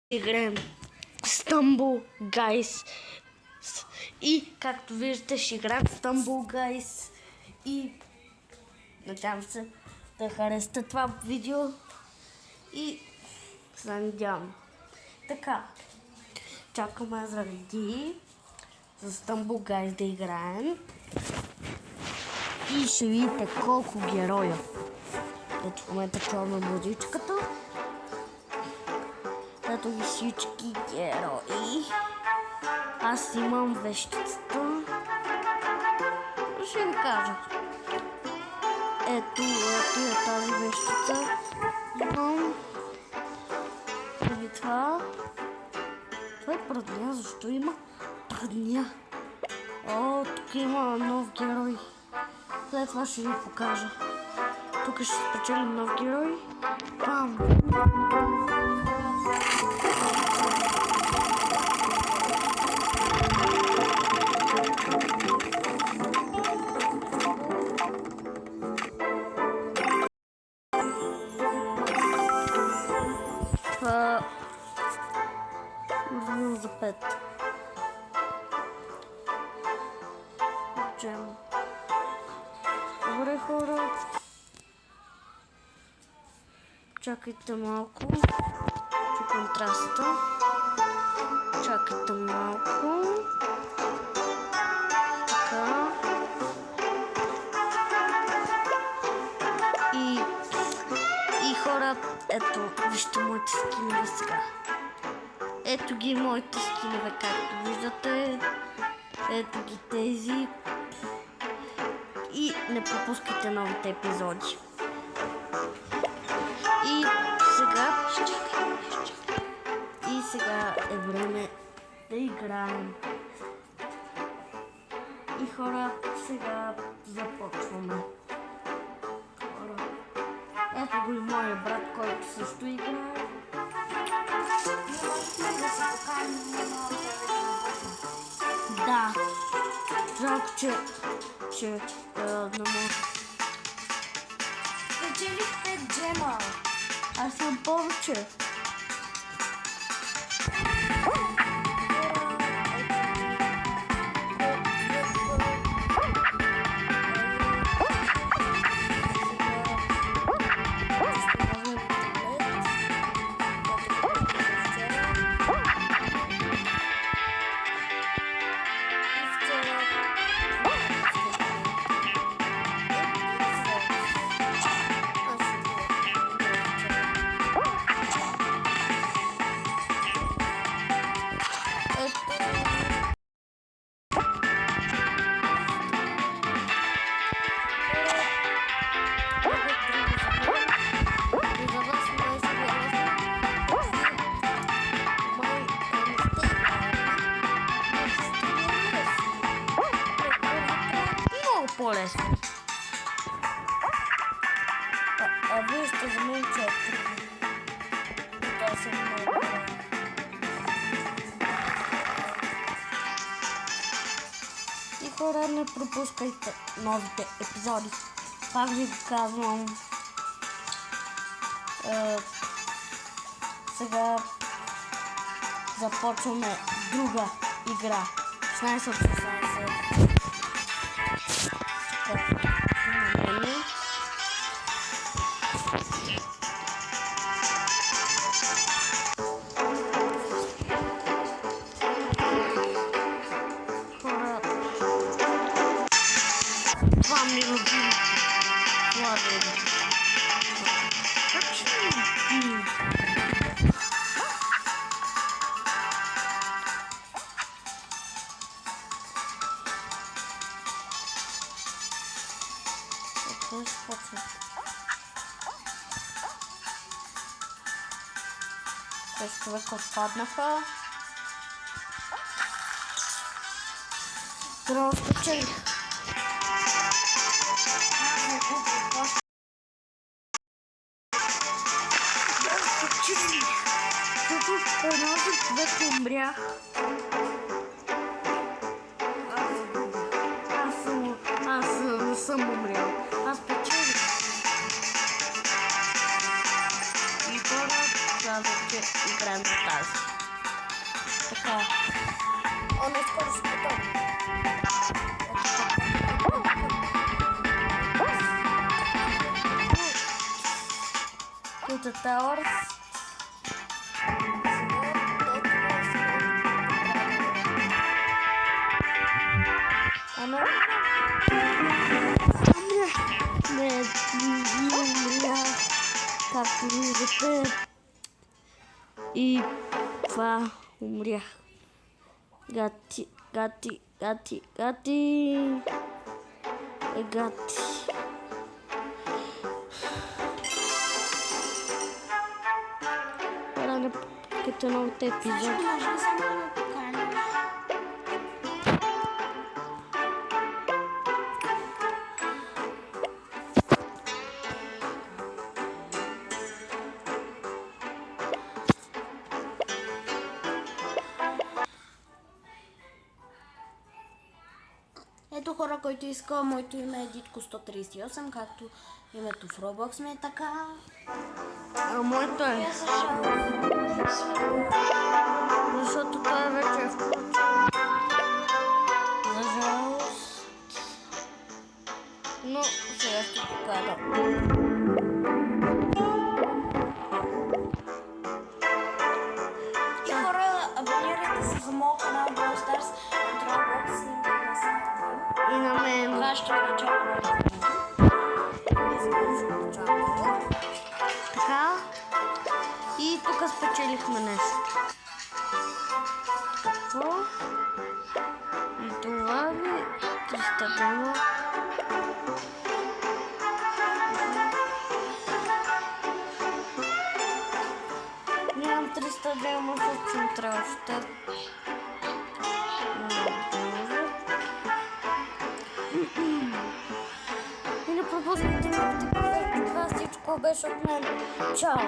Играем Stumble Guys. И както виждате, ще играем Stumble Guys. И надявам се да харесате това видео. И се надявам. Така, чакаме заради за Stumble Guys да играем. И ще видите колко героя. Ето в момента чуваме музичката. Ето ги всички герои. Аз имам вещицата. Ще ви кажа. Ето е тази вещица. Имам. И това. Това е прадня. Защо има прадня? О, тук има нов герой. След това ще ви покажа. Тук ще спечелим нов герой. Бам! За 5. Джем. Добре, хора. Чакайте малко. Чу контраста. Чакайте малко. Така. И хора, ето, вижте моите скинове сега. Ето ги моите скинове, както виждате. Ето ги тези. И не пропускайте новите епизоди. И сега е време да играем. И хора, сега започваме. Ето го и моя брат, който също играе. Да. Жалко, че не може. Спечелих 5 джема. Аз съм повече. По-лесно. А вие ще за мен че е трудно. Това съм много. И хора, не пропускайте новите епизоди. Пак ви го казвам. Сега започваме друга игра. 16 от 16. Това ми е любим. Това е любим. Как ще ми любим? Какво ще почва? 6 човека отпаднаха. Трябва да спечелих. Защото едно за човек умрях. Аз не съм умрял. Аз печелих. И хора, вече играем с тази. Така. Она скоро ще готова. Kill the towers. Ано. Не умря. Както виждате. И това умрях. Гати. Гати. Хора, като новите епизоди. Може ли само да ме поканиш? Ето хора, който иска, моето име е Дитко138, както името в Roblox ми е така. А моето е. Защото той вече е включен. За жалост. Но сега ще покажа. И хора, абонирайте се за моят канал Brawl Stars от Roblox, снимка на сайта. И на мен. Това ще ви очаква. Така. И тук спечелихме нещо. Какво? И това ви 300 дена. Нямам 300 дена, защото съм трябва още. И не пропускайте новите проверки. Това всичко беше от мен. Чао!